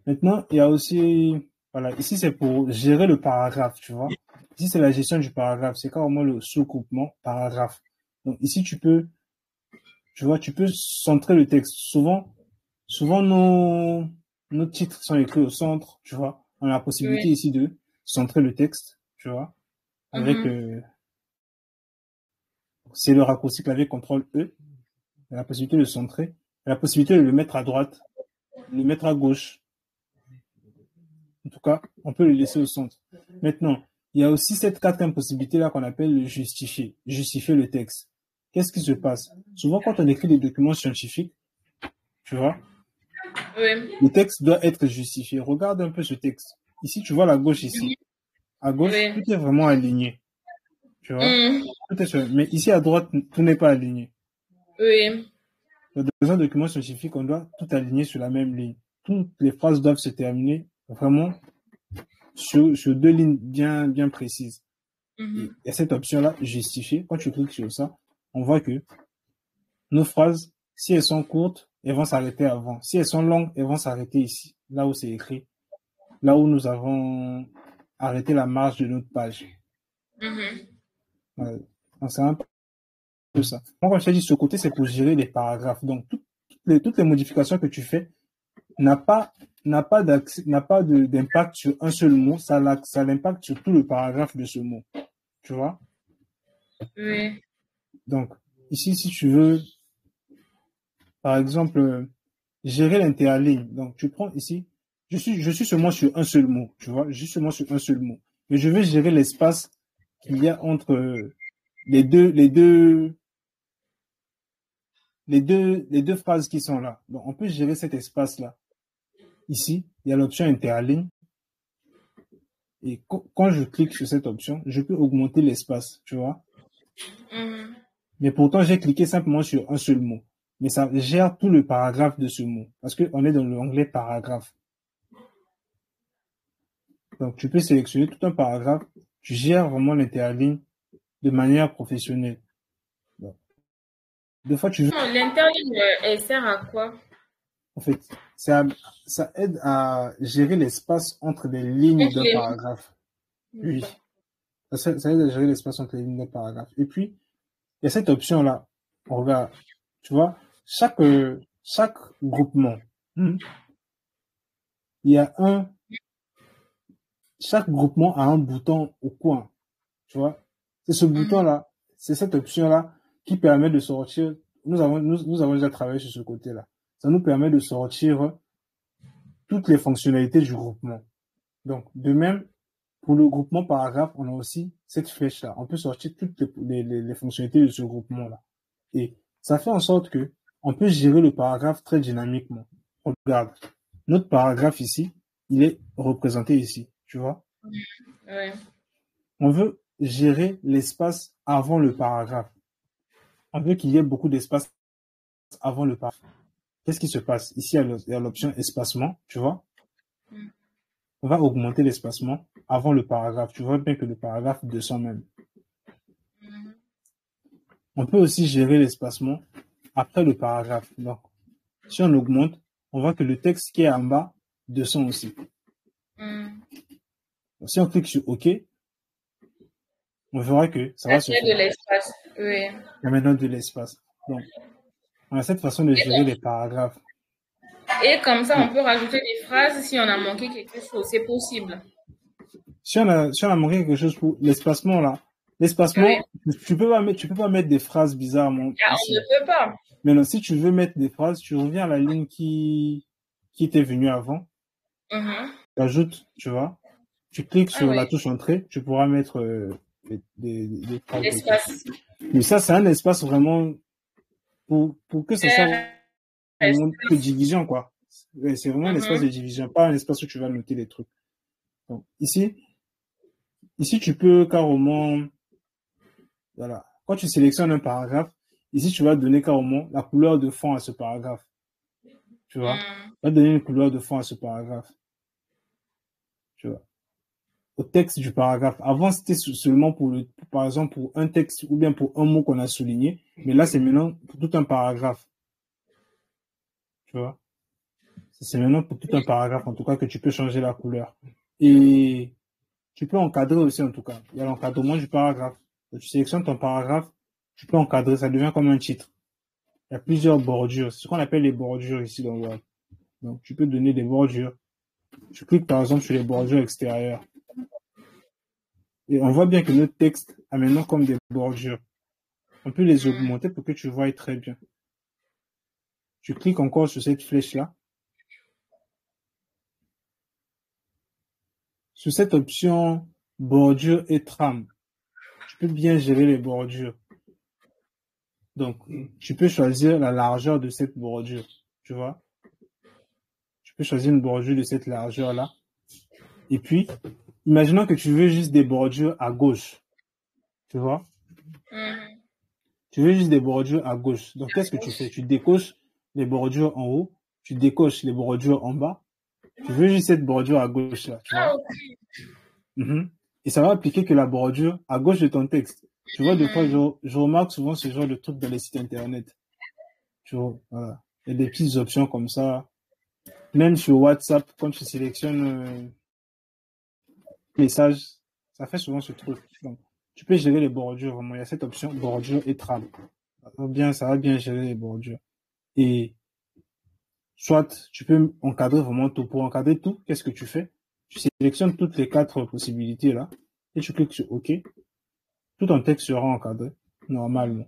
Maintenant, il y a aussi, voilà, ici c'est pour gérer le paragraphe, tu vois. Ici c'est la gestion du paragraphe, c'est carrément le sous-groupement paragraphe. Donc ici tu vois, tu peux centrer le texte. Souvent nos titres sont écrits au centre, tu vois. On a la possibilité Oui. ici de centrer le texte, tu vois, avec, Mhm. c'est le raccourci clavier CTRL E, la possibilité de centrer, la possibilité de le mettre à droite, de le mettre à gauche. En tout cas, on peut le laisser au centre. Maintenant, il y a aussi cette quatrième possibilité-là qu'on appelle le justifier, justifier le texte. Qu'est-ce qui se passe? Souvent, quand on écrit des documents scientifiques, tu vois, Oui. le texte doit être justifié. Regarde un peu ce texte. Ici, tu vois la gauche ici. À gauche, Oui. tout est vraiment aligné, tu vois. Mhm. Mais ici, à droite, tout n'est pas aligné. Oui. Dans un document scientifique, on doit tout aligner sur la même ligne. Toutes les phrases doivent se terminer vraiment sur deux lignes bien précises. Et il Mhm. y a cette option-là, justifier. Quand tu cliques sur ça, on voit que nos phrases, si elles sont courtes, elles vont s'arrêter avant. Si elles sont longues, elles vont s'arrêter ici, là où c'est écrit, là où nous avons arrêté la marge de notre page. Mhm. Ouais. Donc, c'est un peu ça. Moi, quand je t'ai dit ce côté, c'est pour gérer les paragraphes. Donc, toutes les modifications que tu fais n'a pas, n'a pas d'impact sur un seul mot, ça l'impact sur tout le paragraphe de ce mot. Tu vois? Oui. Donc, ici, si tu veux, par exemple, gérer l'interligne. Donc, tu prends ici, je suis seulement sur un seul mot, tu vois, je suis seulement sur un seul mot. Mais je veux gérer l'espace qu'il y a entre les deux, les deux, les deux phrases qui sont là. Donc, on peut gérer cet espace-là. Ici, il y a l'option interligne. Et quand je clique sur cette option, je peux augmenter l'espace, tu vois. Mhm. Mais pourtant, j'ai cliqué simplement sur un seul mot. Mais ça gère tout le paragraphe de ce mot. Parce qu'on est dans l'onglet paragraphe. Donc, tu peux sélectionner tout un paragraphe. Tu gères vraiment l'interligne de manière professionnelle. Donc, des fois, tu veux, Non, l'interligne, elle sert à quoi? en fait, ça, ça aide à gérer l'espace entre les lignes Entre d'un les lignes. paragraphe. Oui. Ça aide à gérer l'espace entre les lignes d'un paragraphe. Et puis, il y a cette option-là. On regarde, tu vois, chaque groupement, il y a chaque groupement a un bouton au coin, tu vois. C'est ce Mhm. bouton-là, c'est cette option-là qui permet de sortir. Nous avons déjà travaillé sur ce côté-là. Ça nous permet de sortir toutes les fonctionnalités du groupement. Donc, de même, pour le groupement paragraphe, on a aussi cette flèche-là. On peut sortir toutes les fonctionnalités de ce groupement-là. Et ça fait en sorte que on peut gérer le paragraphe très dynamiquement. Regarde, notre paragraphe ici, il est représenté ici, tu vois. Oui. On veut gérer l'espace avant le paragraphe. On veut qu'il y ait beaucoup d'espace avant le paragraphe. Qu'est-ce qui se passe? Ici, il y a l'option espacement, tu vois. Mhm. On va augmenter l'espacement avant le paragraphe. Tu vois bien que le paragraphe descend même. On peut aussi gérer l'espacement après le paragraphe. Donc, si on augmente, on voit que le texte qui est en bas descend aussi. Mhm. Donc, si on clique sur OK, on verra que ça Ça va se crée faire. de l'espace. Oui. Il y a maintenant de l'espace. Donc, on a cette façon de gérer les paragraphes. Et comme ça, Et on peut rajouter des phrases si on a manqué quelque chose. C'est possible. si on a manqué quelque chose pour l'espacement là, Oui. l'espacement, tu peux pas mettre des phrases bizarrement Ah, on ne ici. peut pas. Maintenant, si tu veux mettre des phrases, tu reviens à la ligne qui était venue avant, Mhm. tu ajoutes, tu vois, tu cliques Ah sur oui. la touche entrée, tu pourras mettre des phrases dessus. L'espace. Mais ça, c'est un espace vraiment pour que ça soit Reste. vraiment de division, quoi. Ouais, c'est vraiment un espace de Mhm. division, pas un espace où tu vas noter les trucs. Donc, ici, tu peux carrément, voilà. Quand tu sélectionnes un paragraphe, ici, tu vas donner carrément la couleur de fond à ce paragraphe. Tu vois? Mhm. Tu vas donner une couleur de fond à ce paragraphe. Tu vois? Au texte du paragraphe. Avant, c'était seulement par exemple, pour un texte ou bien pour un mot qu'on a souligné. Mais là, c'est maintenant pour tout un paragraphe. Tu vois? C'est maintenant pour tout un paragraphe, en tout cas, que tu peux changer la couleur. Et tu peux encadrer aussi, en tout cas. Il y a l'encadrement du paragraphe. Tu sélectionnes ton paragraphe, tu peux encadrer, ça devient comme un titre. Il y a plusieurs bordures. C'est ce qu'on appelle les bordures ici dans Word. Donc, tu peux donner des bordures. Tu cliques par exemple sur les bordures extérieures. Et on voit bien que notre texte a maintenant comme des bordures. On peut les augmenter pour que tu vois très bien. Tu cliques encore sur cette flèche-là. Sur cette option bordure et trame, tu peux bien gérer les bordures. Donc, tu peux choisir la largeur de cette bordure, tu vois. Tu peux choisir une bordure de cette largeur-là. Et puis, imaginons que tu veux juste des bordures à gauche, tu vois. Tu veux juste des bordures à gauche. Donc, qu'est-ce que tu fais? Tu décoches les bordures en haut, tu décoches les bordures en bas. Tu veux juste cette bordure à gauche là, tu vois. Et ça va appliquer que la bordure à gauche de ton texte. Tu vois, des fois, je remarque souvent ce genre de trucs dans les sites internet. Tu vois, voilà. Il y a des petites options comme ça. Même sur WhatsApp, quand tu sélectionnes message, ça fait souvent ce truc. Donc, tu peux gérer les bordures, vraiment. Il y a cette option bordure et trame. Ça va bien gérer les bordures. Et soit tu peux encadrer vraiment tout. Pour encadrer tout, qu'est-ce que tu fais? Tu sélectionnes toutes les 4 possibilités là et tu cliques sur OK. Tout ton texte sera encadré normalement.